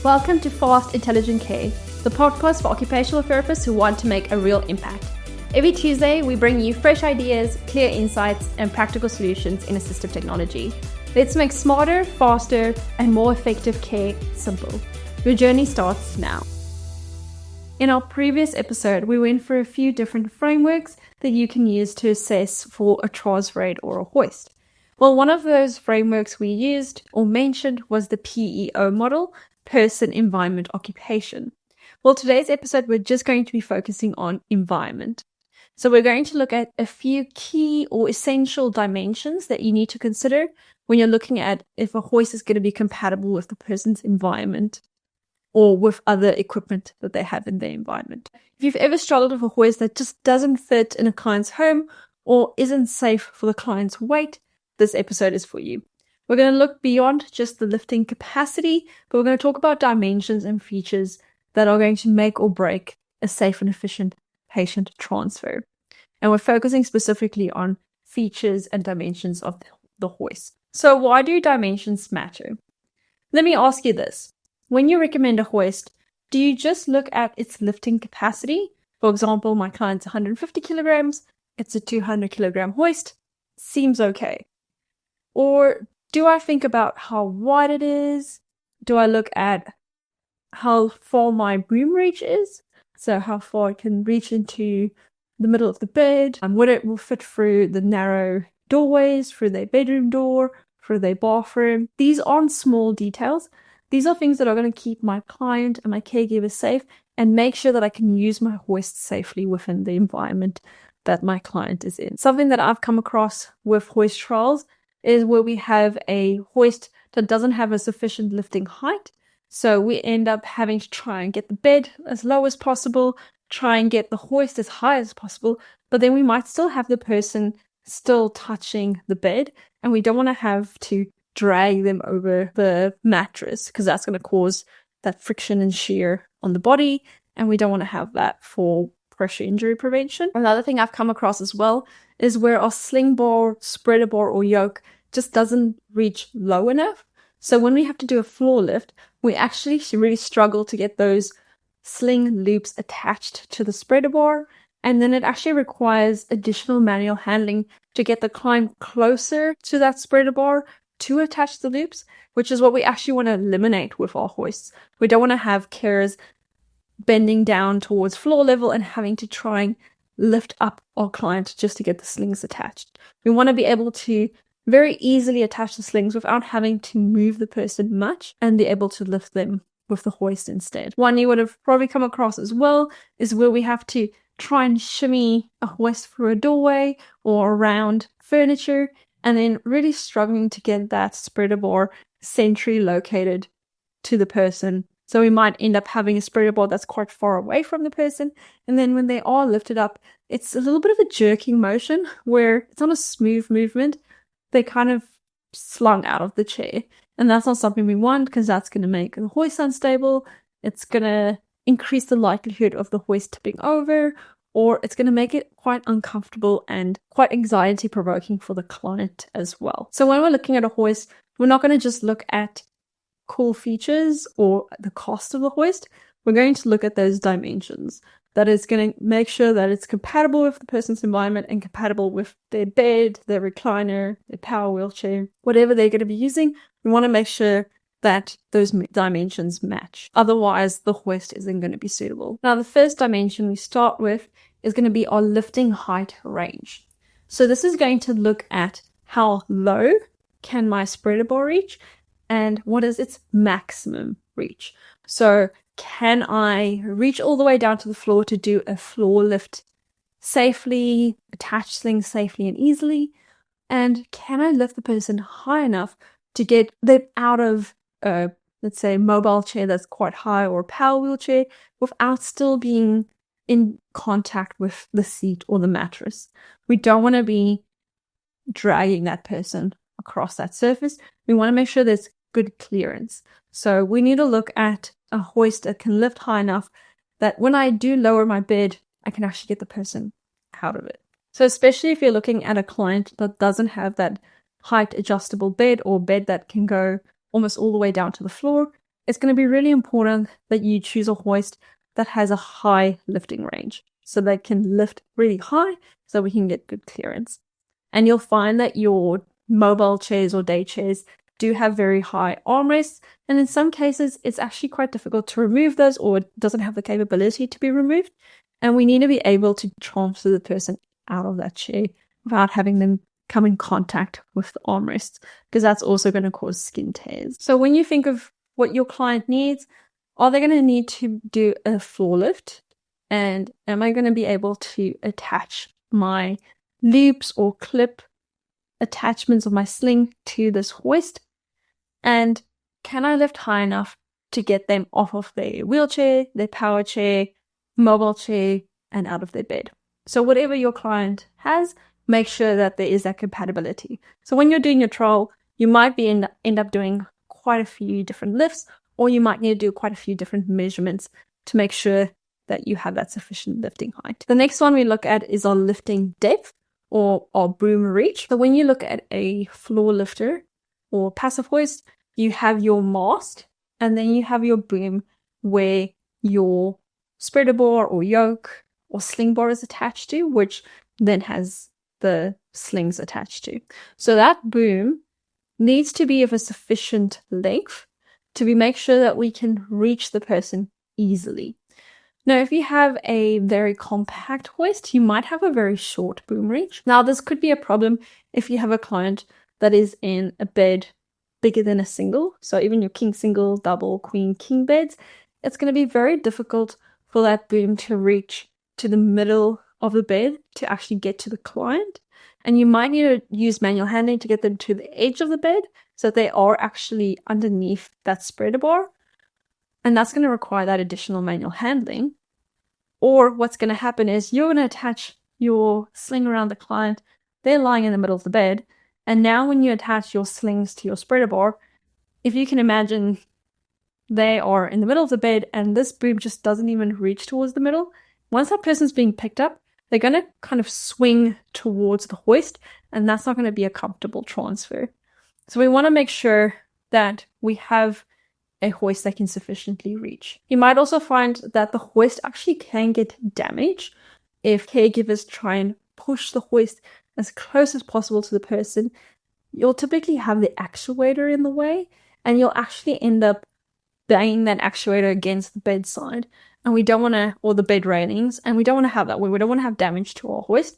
Welcome to Fast Intelligent Care, the podcast for occupational therapists who want to make a real impact. Every Tuesday, we bring you fresh ideas, clear insights, and practical solutions in assistive technology. Let's make smarter, faster, and more effective care simple. Your journey starts now. In our previous episode, we went through a few different frameworks that you can use to assess for a TRAS rate or a hoist. Well, one of those frameworks we used or mentioned was the PEO model, Person, Environment, Occupation. Well, today's episode, we're just going to be focusing on environment. So we're going to look at a few key or essential dimensions that you need to consider when you're looking at if a hoist is going to be compatible with the person's environment or with other equipment that they have in their environment. If you've ever struggled with a hoist that just doesn't fit in a client's home or isn't safe for the client's weight, this episode is for you. We're going to look beyond just the lifting capacity, but we're going to talk about dimensions and features that are going to make or break a safe and efficient patient transfer. And we're focusing specifically on features and dimensions of the hoist. So why do dimensions matter? Let me ask you this. When you recommend a hoist, do you just look at its lifting capacity? For example, my client's 150 kilograms, it's a 200 kilogram hoist, seems okay. Or do I think about how wide it is? Do I look at how far my boom reach is? So how far it can reach into the middle of the bed, and whether it will fit through the narrow doorways, through their bedroom door, through their bathroom. These aren't small details. These are things that are going to keep my client and my caregiver safe and make sure that I can use my hoist safely within the environment that my client is in. Something that I've come across with hoist trials is where we have a hoist that doesn't have a sufficient lifting height. So we end up having to try and get the bed as low as possible, try and get the hoist as high as possible, but then we might still have the person still touching the bed, and we don't want to have to drag them over the mattress because that's going to cause that friction and shear on the body, and we don't want to have that for pressure injury prevention. Another thing I've come across as well is where our sling bar, spreader bar, or yoke just doesn't reach low enough. So when we have to do a floor lift, we actually really struggle to get those sling loops attached to the spreader bar, and then it actually requires additional manual handling to get the client closer to that spreader bar to attach the loops, which is what we actually want to eliminate with our hoists. We don't want to have carers bending down towards floor level and having to try and lift up our client just to get the slings attached. We want to be able to very easily attach the slings without having to move the person much and be able to lift them with the hoist instead. One you would have probably come across as well is where we have to try and shimmy a hoist through a doorway or around furniture, and then really struggling to get that spreader bar centrally located to the person. So we might end up having a spreader bar that's quite far away from the person, and then when they are lifted up, it's a little bit of a jerking motion where it's not a smooth movement. They kind of slung out of the chair, and that's not something we want because that's going to make the hoist unstable. It's going to increase the likelihood of the hoist tipping over, or it's going to make it quite uncomfortable and quite anxiety provoking for the client as well. So when we're looking at a hoist, we're not going to just look at cool features or the cost of the hoist. We're going to look at those dimensions. That is going to make sure that it's compatible with the person's environment and compatible with their bed, their recliner, their power wheelchair, whatever they're going to be using. We want to make sure that those dimensions match. Otherwise, the hoist isn't going to be suitable. Now, the first dimension we start with is going to be our lifting height range. So this is going to look at how low can my spreader bar reach and what is its maximum reach. So can I reach all the way down to the floor to do a floor lift safely, attach slings safely and easily? And can I lift the person high enough to get them out of let's say, mobile chair that's quite high or a power wheelchair without still being in contact with the seat or the mattress? We don't want to be dragging that person across that surface. We want to make sure there's good clearance. So we need to look at a hoist that can lift high enough that when I do lower my bed, I can actually get the person out of it. So especially if you're looking at a client that doesn't have that height adjustable bed or bed that can go almost all the way down to the floor, it's going to be really important that you choose a hoist that has a high lifting range, so they can lift really high so we can get good clearance. And you'll find that your mobile chairs or day chairs do have very high armrests, and in some cases it's actually quite difficult to remove those, or it doesn't have the capability to be removed, and we need to be able to transfer the person out of that chair without having them come in contact with the armrests, because that's also going to cause skin tears. So when you think of what your client needs, are they going to need to do a floor lift? And am I going to be able to attach my loops or clip attachments of my sling to this hoist? And can I lift high enough to get them off of their wheelchair, their power chair, mobile chair, and out of their bed? So whatever your client has, make sure that there is that compatibility. So when you're doing your trial, you might end up doing quite a few different lifts, or you might need to do quite a few different measurements to make sure that you have that sufficient lifting height. The next one we look at is our lifting depth, or our boom reach. So when you look at a floor lifter or passive hoist, you have your mast, and then you have your boom where your spreader bar or yoke or sling bar is attached to, which then has the slings attached to. So that boom needs to be of a sufficient length to make sure that we can reach the person easily. Now, if you have a very compact hoist, you might have a very short boom reach. Now, this could be a problem if you have a client that is in a bed bigger than a single. So even your king single, double, queen, king beds, it's going to be very difficult for that boom to reach to the middle of the bed to actually get to the client. And you might need to use manual handling to get them to the edge of the bed so that they are actually underneath that spreader bar. And that's going to require that additional manual handling. Or what's going to happen is you're going to attach your sling around the client. They're lying in the middle of the bed. And now when you attach your slings to your spreader bar, if you can imagine, they are in the middle of the bed and this boom just doesn't even reach towards the middle. Once that person's being picked up, they're going to kind of swing towards the hoist, and that's not going to be a comfortable transfer. So we want to make sure that we have a hoist that can sufficiently reach. You might also find that the hoist actually can get damaged if caregivers try and push the hoist as close as possible to the person. You'll typically have the actuator in the way, and you'll actually end up banging that actuator against the bedside, and we don't want to, or the bed railings, and we don't want to have that. We don't want to have damage to our hoist.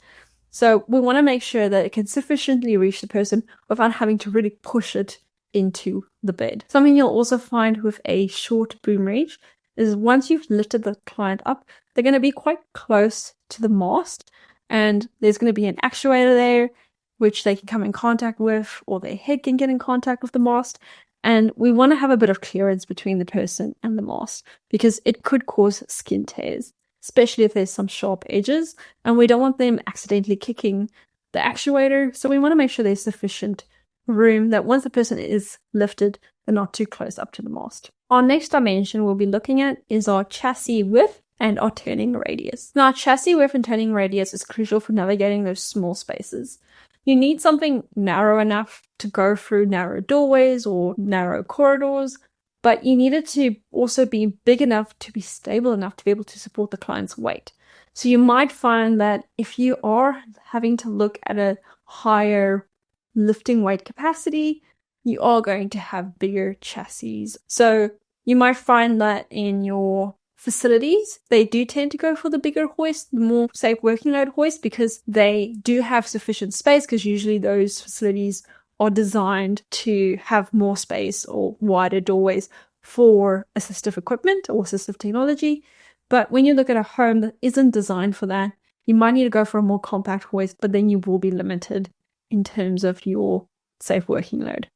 So we want to make sure that it can sufficiently reach the person without having to really push it into the bed. Something you'll also find with a short boom reach is once you've lifted the client up, they're going to be quite close to the mast, and there's going to be an actuator there which they can come in contact with, or their head can get in contact with the mast. And we want to have a bit of clearance between the person and the mast, because it could cause skin tears, especially if there's some sharp edges, and we don't want them accidentally kicking the actuator. So we want to make sure there's sufficient room that once the person is lifted, they're not too close up to the mast. Our next dimension we'll be looking at is our chassis width and our turning radius. Now, chassis width and turning radius is crucial for navigating those small spaces. You need something narrow enough to go through narrow doorways or narrow corridors, but you need it to also be big enough to be stable enough to be able to support the client's weight. So you might find that if you are having to look at a higher lifting weight capacity, you are going to have bigger chassis. So you might find that in your facilities, they do tend to go for the bigger hoist, the more safe working load hoist, because they do have sufficient space, because usually those facilities are designed to have more space or wider doorways for assistive equipment or assistive technology. But when you look at a home that isn't designed for that, you might need to go for a more compact hoist, but then you will be limited in terms of your safe working load.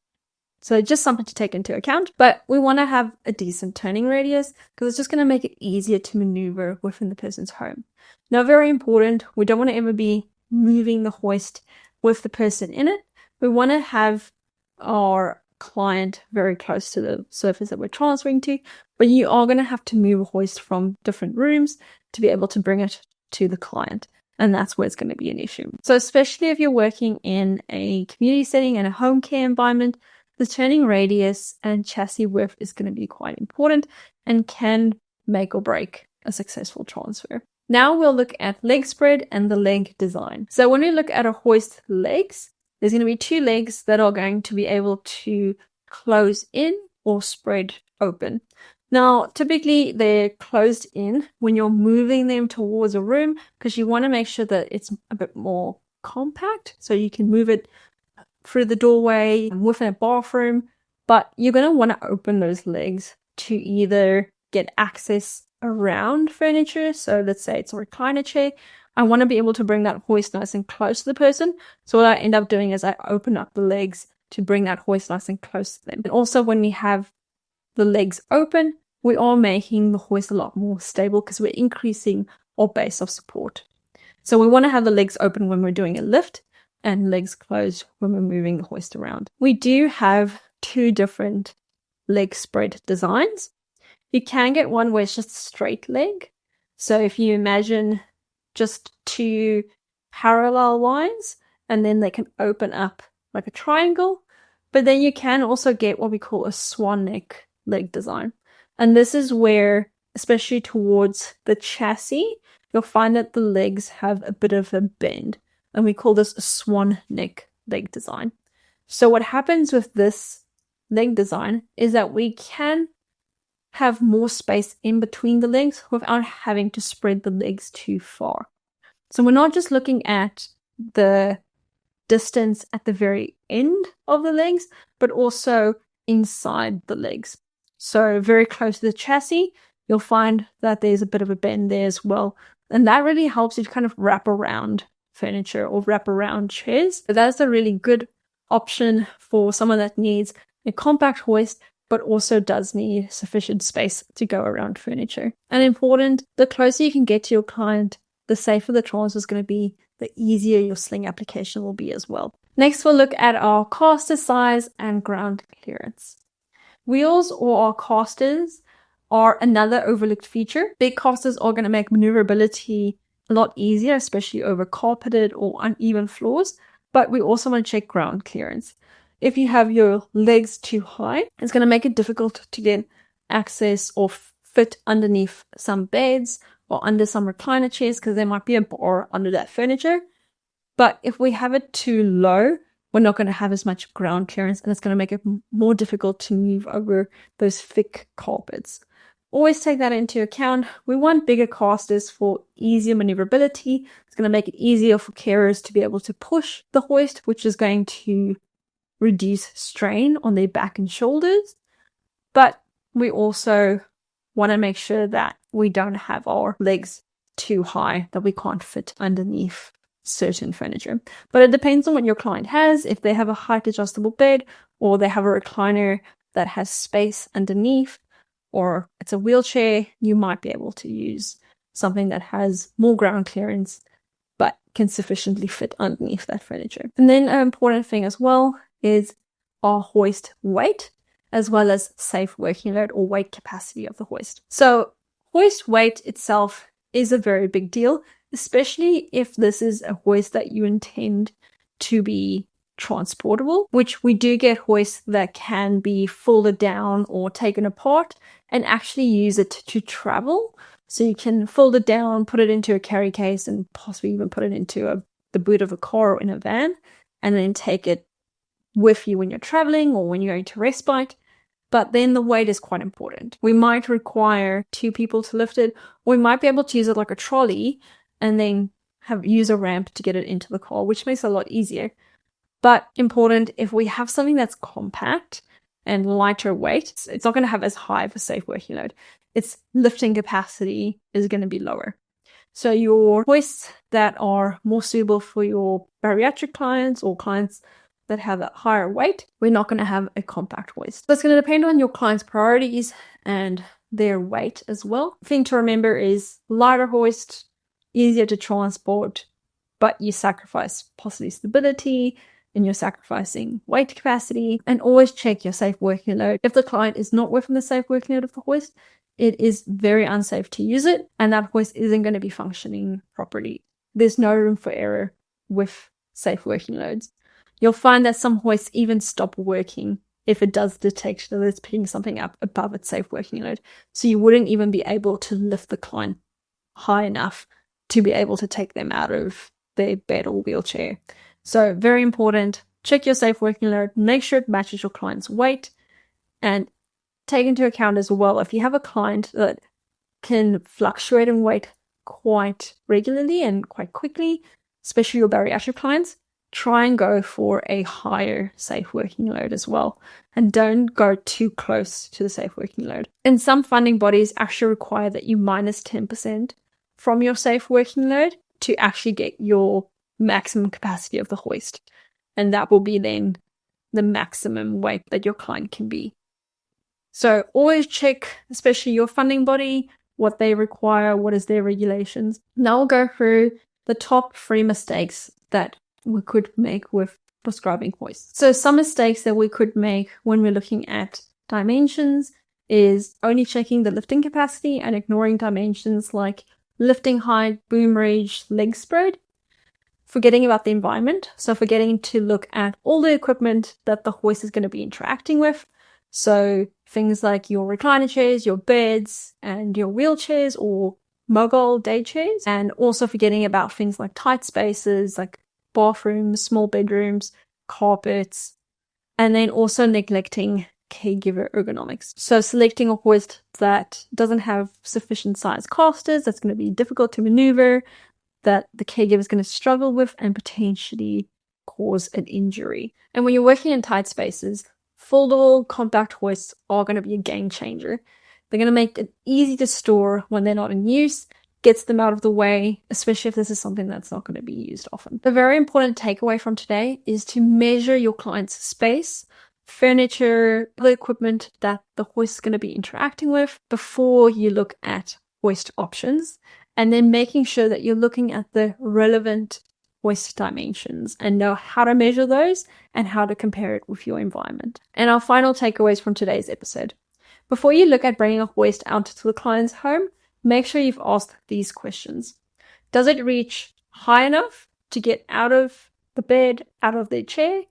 So just something to take into account, but we want to have a decent turning radius because it's just going to make it easier to maneuver within the person's home. Now, very important, we don't want to ever be moving the hoist with the person in it. We want to have our client very close to the surface that we're transferring to, but you are going to have to move a hoist from different rooms to be able to bring it to the client. And that's where it's going to be an issue. So especially if you're working in a community setting and a home care environment, the turning radius and chassis width is going to be quite important and can make or break a successful transfer. Now we'll look at leg spread and the leg design. So when we look at a hoist legs, there's going to be two legs that are going to be able to close in or spread open. Now, typically they're closed in when you're moving them towards a room because you want to make sure that it's a bit more compact so you can move it through the doorway within a bathroom, but you're going to want to open those legs to either get access around furniture. So let's say it's a recliner chair. I want to be able to bring that hoist nice and close to the person. So what I end up doing is I open up the legs to bring that hoist nice and close to them. And also when we have the legs open, we are making the hoist a lot more stable because we're increasing our base of support. So we want to have the legs open when we're doing a lift and legs closed when we're moving the hoist around. We do have two different leg spread designs. You can get one where it's just a straight leg. So if you imagine just two parallel lines and then they can open up like a triangle, but then you can also get what we call a swan neck leg design. And this is where, especially towards the chassis, you'll find that the legs have a bit of a bend. And we call this a swan neck leg design. So what happens with this leg design is that we can have more space in between the legs without having to spread the legs too far. So we're not just looking at the distance at the very end of the legs, but also inside the legs. So very close to the chassis, you'll find that there's a bit of a bend there as well. And that really helps you to kind of wrap around furniture or wrap around chairs. So that's a really good option for someone that needs a compact hoist, but also does need sufficient space to go around furniture. And important, the closer you can get to your client, the safer the transfer is going to be, the easier your sling application will be as well. Next, we'll look at our caster size and ground clearance. Wheels or our casters are another overlooked feature. Big casters are going to make maneuverability a lot easier, especially over carpeted or uneven floors, but we also want to check ground clearance. If you have your legs too high, it's going to make it difficult to get access or fit underneath some beds or under some recliner chairs because there might be a bar under that furniture. But if we have it too low, we're not going to have as much ground clearance and it's going to make it more difficult to move over those thick carpets. Always take that into account. We want bigger casters for easier maneuverability. It's going to make it easier for carers to be able to push the hoist, which is going to reduce strain on their back and shoulders. But we also want to make sure that we don't have our legs too high that we can't fit underneath certain furniture. But it depends on what your client has. If they have a height adjustable bed or they have a recliner that has space underneath, or it's a wheelchair, you might be able to use something that has more ground clearance but can sufficiently fit underneath that furniture. And then an important thing as well is our hoist weight, as well as safe working load or weight capacity of the hoist. So hoist weight itself is a very big deal, especially if this is a hoist that you intend to be transportable, which we do get hoists that can be folded down or taken apart and actually use it to travel. So you can fold it down, put it into a carry case, and possibly even put it into the boot of a car or in a van, and then take it with you when you're traveling or when you're going to respite. But then the weight is quite important. We might require 2 people to lift it, or we might be able to use it like a trolley and then use a ramp to get it into the car, which makes it a lot easier. But important, if we have something that's compact and lighter weight, it's not going to have as high of a safe working load. Its lifting capacity is going to be lower. So your hoists that are more suitable for your bariatric clients or clients that have a higher weight, we're not going to have a compact hoist. So it's going to depend on your client's priorities and their weight as well. The thing to remember is lighter hoist, easier to transport, but you sacrifice possibly stability and you're sacrificing weight capacity. And always check your safe working load. If the client is not within the safe working load of the hoist, it is very unsafe to use it, and that hoist isn't going to be functioning properly. There's no room for error with safe working loads. You'll find that some hoists even stop working if it does detect that it's picking something up above its safe working load. So you wouldn't even be able to lift the client high enough to be able to take them out of their bed or wheelchair. So very important, check your safe working load, make sure it matches your client's weight, and take into account as well, if you have a client that can fluctuate in weight quite regularly and quite quickly, especially your bariatric clients, try and go for a higher safe working load as well. And don't go too close to the safe working load. And some funding bodies actually require that you minus 10% from your safe working load to actually get your maximum capacity of the hoist. And that will be then the maximum weight that your client can be. So always check, especially your funding body, what they require, what is their regulations. Now we'll go through the top 3 mistakes that we could make with prescribing hoists. So some mistakes that we could make when we're looking at dimensions is only checking the lifting capacity and ignoring dimensions like lifting height, boom reach, leg spread. Forgetting about the environment. So forgetting to look at all the equipment that the hoist is going to be interacting with. So things like your recliner chairs, your beds, and your wheelchairs or mogul day chairs. And also forgetting about things like tight spaces, like bathrooms, small bedrooms, carpets, and then also neglecting caregiver ergonomics. So selecting a hoist that doesn't have sufficient size casters, that's going to be difficult to maneuver, that the caregiver is going to struggle with and potentially cause an injury. And when you're working in tight spaces, foldable compact hoists are going to be a game changer. They're going to make it easy to store when they're not in use, gets them out of the way, especially if this is something that's not going to be used often. The very important takeaway from today is to measure your client's space, furniture, other equipment that the hoist is going to be interacting with before you look at hoist options, and then making sure that you're looking at the relevant hoist dimensions and know how to measure those and how to compare it with your environment. And our final takeaways from today's episode. Before you look at bringing a hoist out to the client's home, make sure you've asked these questions. Does it reach high enough to get out of the bed, out of their chair?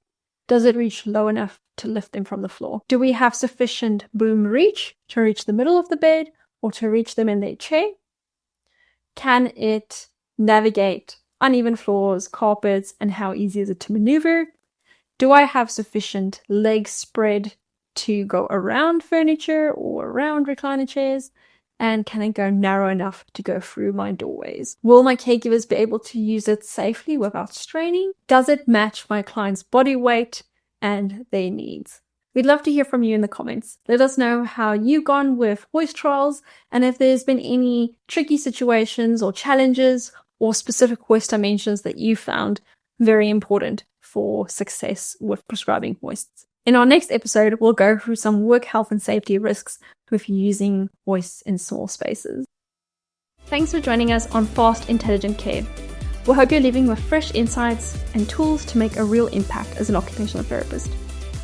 Does it reach low enough to lift them from the floor? Do we have sufficient boom reach to reach the middle of the bed or to reach them in their chair? Can it navigate uneven floors, carpets, and how easy is it to maneuver? Do I have sufficient leg spread to go around furniture or around recliner chairs? And can it go narrow enough to go through my doorways? Will my caregivers be able to use it safely without straining? Does it match my client's body weight and their needs? We'd love to hear from you in the comments. Let us know how you've gone with hoist trials and if there's been any tricky situations or challenges or specific hoist dimensions that you found very important for success with prescribing hoists. In our next episode, we'll go through some work health and safety risks with using hoists in small spaces. Thanks for joining us on Fast Intelligent Care. We hope you're leaving with fresh insights and tools to make a real impact as an occupational therapist.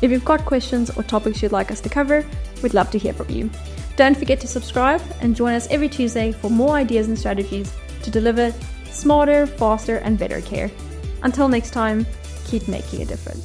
If you've got questions or topics you'd like us to cover, we'd love to hear from you. Don't forget to subscribe and join us every Tuesday for more ideas and strategies to deliver smarter, faster, and better care. Until next time, keep making a difference.